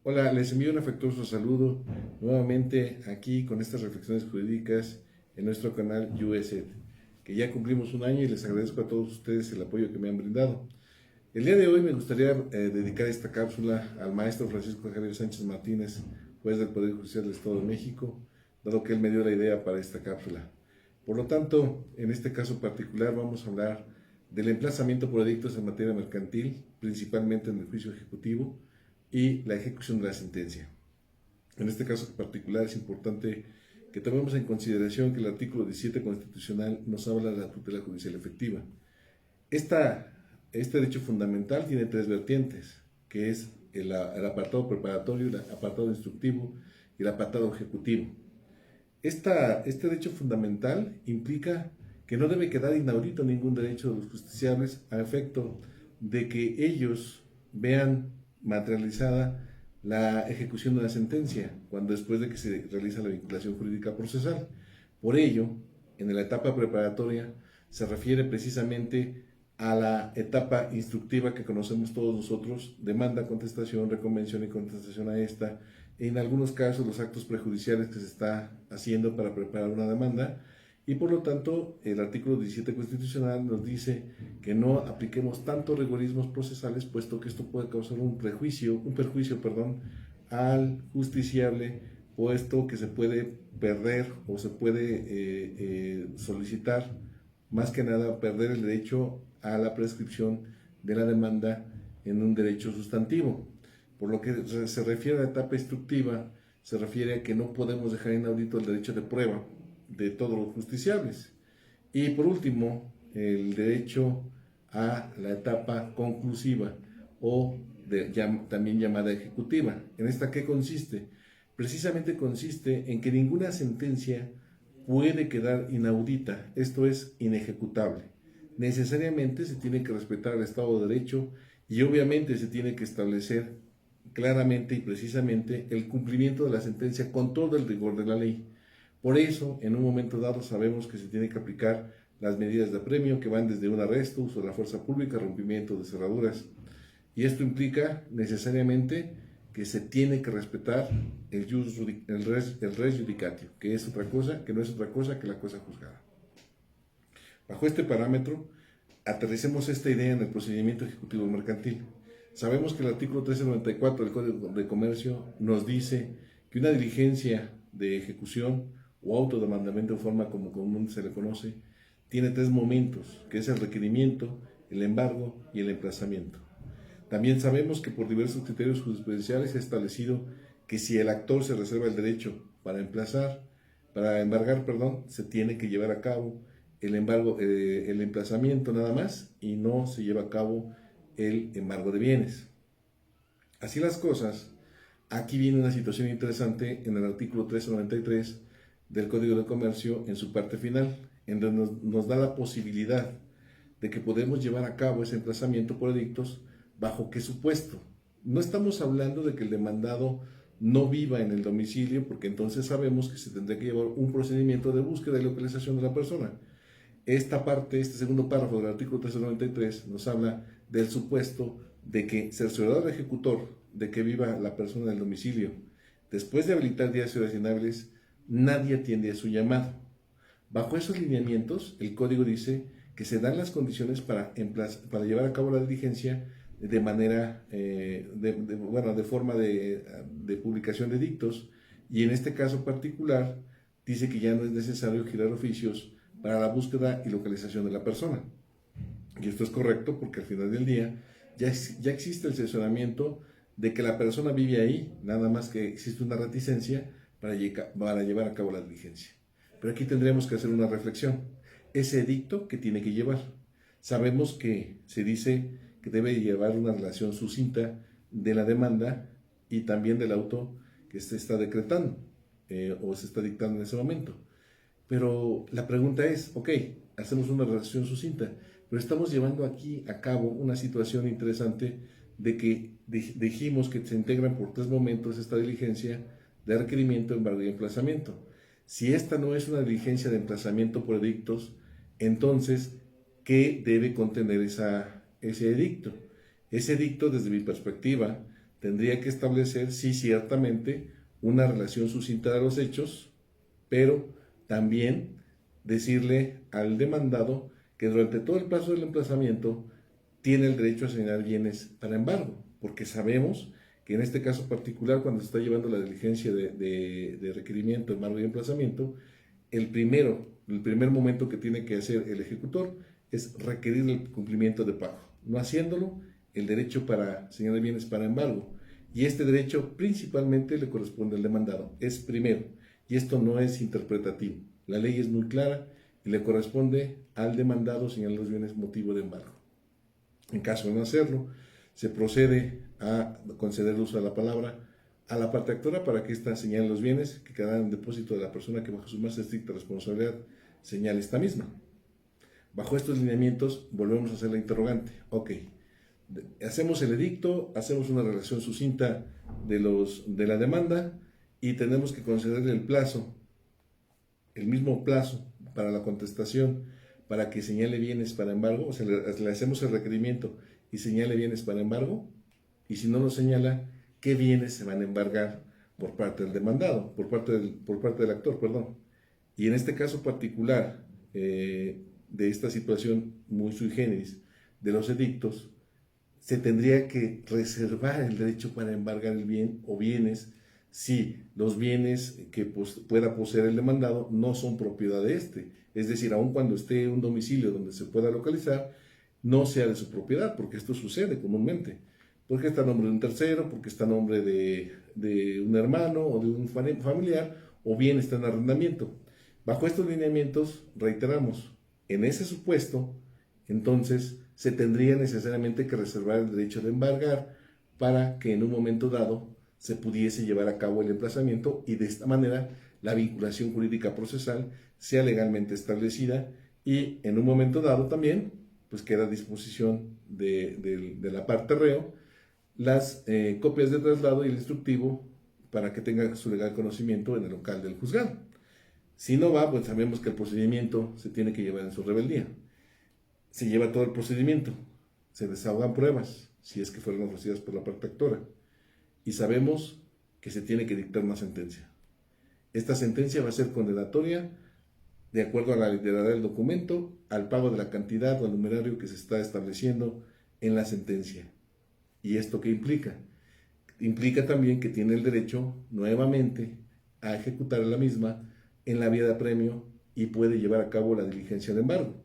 Hola, les envío un afectuoso saludo nuevamente aquí con estas reflexiones jurídicas en nuestro canal USED, que ya cumplimos un año y les agradezco a todos ustedes el apoyo que me han brindado. El día de hoy me gustaría dedicar esta cápsula al maestro Francisco Javier Sánchez Martínez, juez del Poder Judicial del Estado de México, dado que él me dio la idea para esta cápsula. Por lo tanto, en este caso particular vamos a hablar del emplazamiento por edictos en materia mercantil, principalmente en el juicio ejecutivo, y la ejecución de la sentencia. En este caso particular es importante que tomemos en consideración que el artículo 17 constitucional nos habla de la tutela judicial efectiva. Este derecho fundamental tiene tres vertientes, que es el apartado preparatorio, el apartado instructivo y el apartado ejecutivo. Este derecho fundamental implica que no debe quedar inaudito ningún derecho de los justiciables a efecto de que ellos vean materializada la ejecución de la sentencia, cuando después de que se realiza la vinculación jurídica procesal. Por ello, en la etapa preparatoria se refiere precisamente a la etapa instructiva que conocemos todos nosotros: demanda, contestación, reconvención y contestación a esta, en algunos casos los actos prejudiciales que se está haciendo para preparar una demanda. Y por lo tanto, el artículo 17 constitucional nos dice que no apliquemos tantos rigorismos procesales, puesto que esto puede causar un perjuicio, al justiciable, puesto que se puede perder o se puede solicitar, más que nada, perder el derecho a la prescripción de la demanda en un derecho sustantivo. Por lo que se refiere a la etapa instructiva, se refiere a que no podemos dejar inaudito el derecho de prueba de todos los justiciables. Y por último, el derecho a la etapa conclusiva o también llamada ejecutiva. ¿En esta qué consiste? Precisamente consiste en que ninguna sentencia puede quedar inaudita, esto es, inejecutable. Necesariamente se tiene que respetar el Estado de Derecho y obviamente se tiene que establecer claramente y precisamente el cumplimiento de la sentencia con todo el rigor de la ley. Por eso, en un momento dado, sabemos que se tiene que aplicar las medidas de apremio, que van desde un arresto, uso de la fuerza pública, rompimiento de cerraduras. Y esto implica necesariamente que se tiene que respetar el res judicatio, que no es otra cosa que la cosa juzgada. Bajo este parámetro, aterricemos esta idea en el procedimiento ejecutivo mercantil. Sabemos que el artículo 1394 del Código de Comercio nos dice que una diligencia de ejecución o autodemandamiento en forma como común se le conoce, tiene tres momentos, que es el requerimiento, el embargo y el emplazamiento. También sabemos que por diversos criterios jurisprudenciales se ha establecido que si el actor se reserva el derecho para embargar, se tiene que llevar a cabo el emplazamiento nada más, y no se lleva a cabo el embargo de bienes. Así las cosas, aquí viene una situación interesante en el artículo 1393 del Código de Comercio, en su parte final, en donde nos da la posibilidad de que podemos llevar a cabo ese emplazamiento por edictos. ¿Bajo qué supuesto? No estamos hablando de que el demandado no viva en el domicilio, porque entonces sabemos que se tendría que llevar un procedimiento de búsqueda y localización de la persona. Este segundo párrafo del artículo 393 nos habla del supuesto de que, cerciorado el ejecutor de que viva la persona en el domicilio, después de habilitar días y horas inhábiles, nadie atiende a su llamado. Bajo esos lineamientos, el código dice que se dan las condiciones para llevar a cabo la diligencia de manera, de forma de publicación de edictos, y en este caso particular dice que ya no es necesario girar oficios para la búsqueda y localización de la persona. Y esto es correcto porque al final del día ya existe el cercioramiento de que la persona vive ahí, nada más que existe una reticencia para llevar a cabo la diligencia. Pero aquí tendremos que hacer una reflexión. Ese edicto que tiene que llevar. Sabemos que se dice que debe llevar una relación sucinta de la demanda y también del auto que se está decretando o se está dictando en ese momento. Pero la pregunta es, ok, hacemos una relación sucinta, pero estamos llevando aquí a cabo una situación interesante de que dijimos que se integran por tres momentos esta diligencia de requerimiento, embargo y emplazamiento. Si esta no es una diligencia de emplazamiento por edictos, entonces, ¿qué debe contener ese edicto? Ese edicto, desde mi perspectiva, tendría que establecer, sí, ciertamente, una relación sucinta de los hechos, pero también decirle al demandado que durante todo el plazo del emplazamiento tiene el derecho a señalar bienes para embargo, porque sabemos que en este caso particular, cuando se está llevando la diligencia de requerimiento, embargo y emplazamiento, el primer momento que tiene que hacer el ejecutor es requerir el cumplimiento de pago. No haciéndolo, el derecho para señalar bienes para embargo, y este derecho principalmente le corresponde al demandado, es primero, y esto no es interpretativo. La ley es muy clara y le corresponde al demandado señalar los bienes motivo de embargo. En caso de no hacerlo, se procede a conceder el uso de la palabra a la parte actora para que ésta señale los bienes que quedarán en depósito de la persona que bajo su más estricta responsabilidad señale esta misma. Bajo estos lineamientos volvemos a hacer la interrogante. Ok, hacemos el edicto, hacemos una relación sucinta de la demanda y tenemos que concederle el plazo, el mismo plazo para la contestación para que señale bienes para embargo, o sea, le hacemos el requerimiento y señale bienes para embargo, y si no lo señala, ¿qué bienes se van a embargar por parte del demandado, por parte del actor, perdón? Y en este caso particular, de esta situación muy sui generis de los edictos, se tendría que reservar el derecho para embargar el bien o bienes si los bienes que pueda poseer el demandado no son propiedad de este. Es decir, aun cuando esté en un domicilio donde se pueda localizar, no sea de su propiedad, porque esto sucede comúnmente. Porque está a nombre de un tercero, porque está a nombre de un hermano o de un familiar, o bien está en arrendamiento. Bajo estos lineamientos, reiteramos, en ese supuesto, entonces se tendría necesariamente que reservar el derecho de embargar para que en un momento dado se pudiese llevar a cabo el emplazamiento y de esta manera la vinculación jurídica procesal sea legalmente establecida y en un momento dado también pues queda a disposición de la parte reo las copias de traslado y el instructivo para que tenga su legal conocimiento en el local del juzgado. Si no va, pues sabemos que el procedimiento se tiene que llevar en su rebeldía. Se lleva todo el procedimiento, se desahogan pruebas, si es que fueron ofrecidas por la parte actora, y sabemos que se tiene que dictar una sentencia. Esta sentencia va a ser condenatoria de acuerdo a la literalidad del documento, al pago de la cantidad o al numerario que se está estableciendo en la sentencia. ¿Y esto qué implica? Implica también que tiene el derecho nuevamente a ejecutar la misma en la vía de apremio y puede llevar a cabo la diligencia de embargo.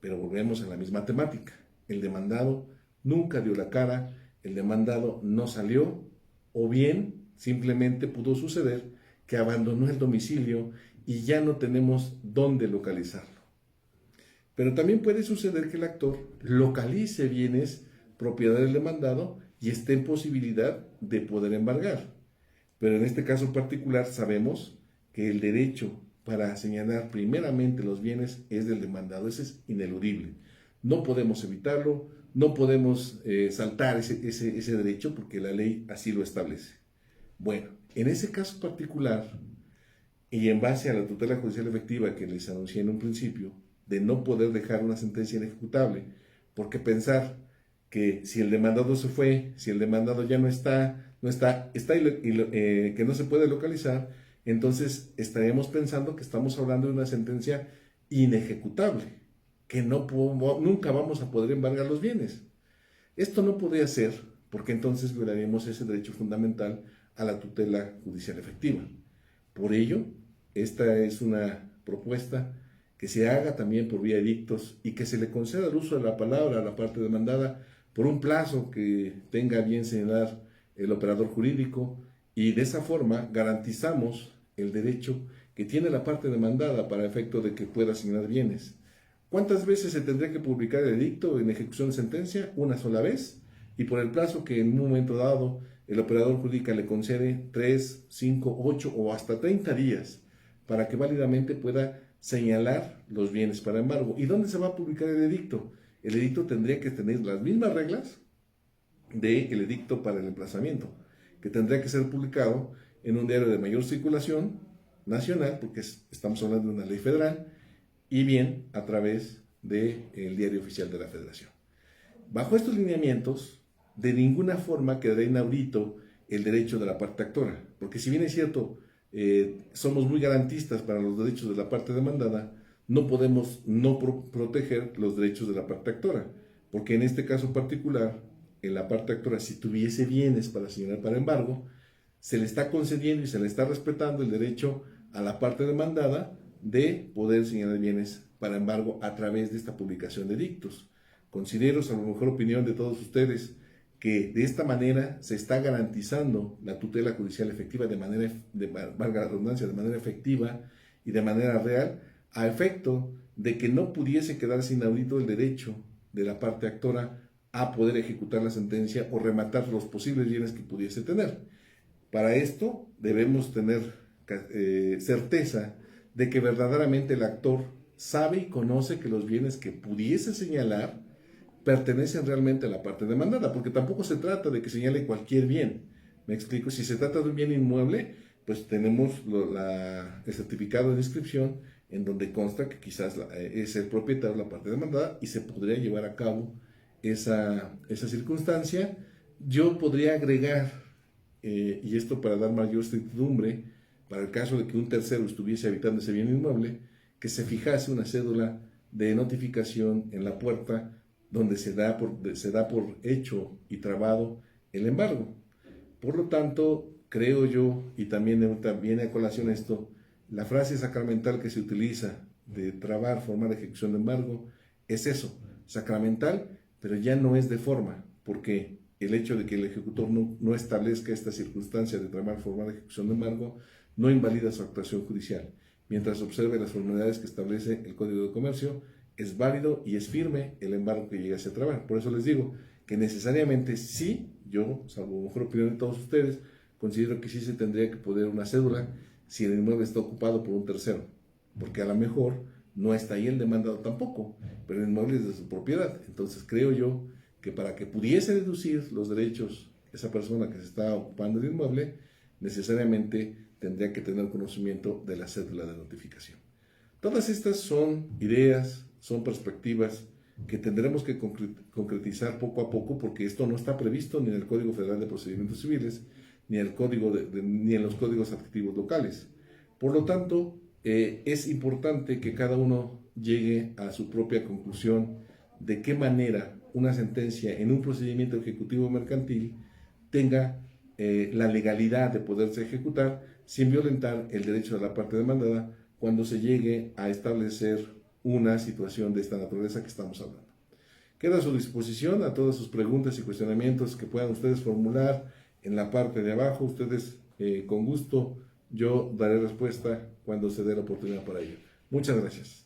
Pero volvemos a la misma temática. El demandado nunca dio la cara, el demandado no salió, o bien simplemente pudo suceder que abandonó el domicilio y ya no tenemos dónde localizarlo. Pero también puede suceder que el actor localice bienes propiedad del demandado y esté en posibilidad de poder embargar. Pero en este caso particular sabemos que el derecho para señalar primeramente los bienes es del demandado. Ese es ineludible. No podemos evitarlo, no podemos saltar ese derecho porque la ley así lo establece. Bueno, en ese caso particular, y en base a la tutela judicial efectiva que les anuncié en un principio, de no poder dejar una sentencia inejecutable, porque pensar que si el demandado se fue, si el demandado ya no está que no se puede localizar, entonces estaríamos pensando que estamos hablando de una sentencia inejecutable, que nunca vamos a poder embargar los bienes. Esto no podría ser, porque entonces violaríamos ese derecho fundamental a la tutela judicial efectiva. Por ello, esta es una propuesta que se haga también por vía edictos y que se le conceda el uso de la palabra a la parte demandada por un plazo que tenga bien señalar el operador jurídico, y de esa forma garantizamos el derecho que tiene la parte demandada para efecto de que pueda asignar bienes. ¿Cuántas veces se tendría que publicar el edicto en ejecución de sentencia? Una sola vez, y por el plazo que en un momento dado el operador jurídico le concede 3, 5, 8 o hasta 30 días para que válidamente pueda señalar los bienes para embargo. ¿Y dónde se va a publicar el edicto? El edicto tendría que tener las mismas reglas del edicto para el emplazamiento, que tendría que ser publicado en un diario de mayor circulación nacional, porque estamos hablando de una ley federal, y bien a través del diario oficial de la Federación. Bajo estos lineamientos, de ninguna forma quedará inaudito el derecho de la parte actora, porque si bien es cierto, somos muy garantistas para los derechos de la parte demandada, no podemos no proteger los derechos de la parte actora, porque en este caso particular, en la parte actora, si tuviese bienes para señalar para embargo, se le está concediendo y se le está respetando el derecho a la parte demandada de poder señalar bienes para embargo a través de esta publicación de dictos. Considero, a lo mejor opinión de todos ustedes, que de esta manera se está garantizando la tutela judicial efectiva de manera, valga la redundancia, de manera efectiva y de manera real, a efecto de que no pudiese quedarse inaudito el derecho de la parte actora a poder ejecutar la sentencia o rematar los posibles bienes que pudiese tener. Para esto debemos tener certeza de que verdaderamente el actor sabe y conoce que los bienes que pudiese señalar pertenecen realmente a la parte demandada, porque tampoco se trata de que señale cualquier bien. Me explico, si se trata de un bien inmueble, pues tenemos el certificado de inscripción en donde consta que quizás es el propietario de la parte demandada y se podría llevar a cabo esa circunstancia. Yo podría agregar, y esto para dar mayor certidumbre, para el caso de que un tercero estuviese habitando ese bien inmueble, que se fijase una cédula de notificación en la puerta donde se da por hecho y trabado el embargo. Por lo tanto, creo yo, y también viene a colación esto, la frase sacramental que se utiliza de trabar, formar ejecución de embargo, es eso, sacramental, pero ya no es de forma, porque el hecho de que el ejecutor no establezca esta circunstancia de trabar, formar ejecución de embargo, no invalida su actuación judicial. Mientras observe las formalidades que establece el Código de Comercio, es válido y es firme el embargo que llegase a trabar. Por eso les digo que necesariamente sí, yo, salvo mejor opinión de todos ustedes, considero que sí se tendría que poner una cédula si el inmueble está ocupado por un tercero, porque a lo mejor no está ahí el demandado tampoco, pero el inmueble es de su propiedad. Entonces creo yo que para que pudiese deducir los derechos esa persona que se está ocupando del inmueble, necesariamente tendría que tener conocimiento de la cédula de notificación. Todas estas son ideas, son perspectivas que tendremos que concretizar poco a poco, porque esto no está previsto ni en el Código Federal de Procedimientos Civiles, ni en, ni en los códigos adjetivos locales. Por lo tanto, es importante que cada uno llegue a su propia conclusión de qué manera una sentencia en un procedimiento ejecutivo mercantil tenga la legalidad de poderse ejecutar sin violentar el derecho de la parte demandada cuando se llegue a establecer una situación de esta naturaleza que estamos hablando. Quedo a su disposición a todas sus preguntas y cuestionamientos que puedan ustedes formular en la parte de abajo. Ustedes, con gusto, yo daré respuesta cuando se dé la oportunidad para ello. Muchas gracias.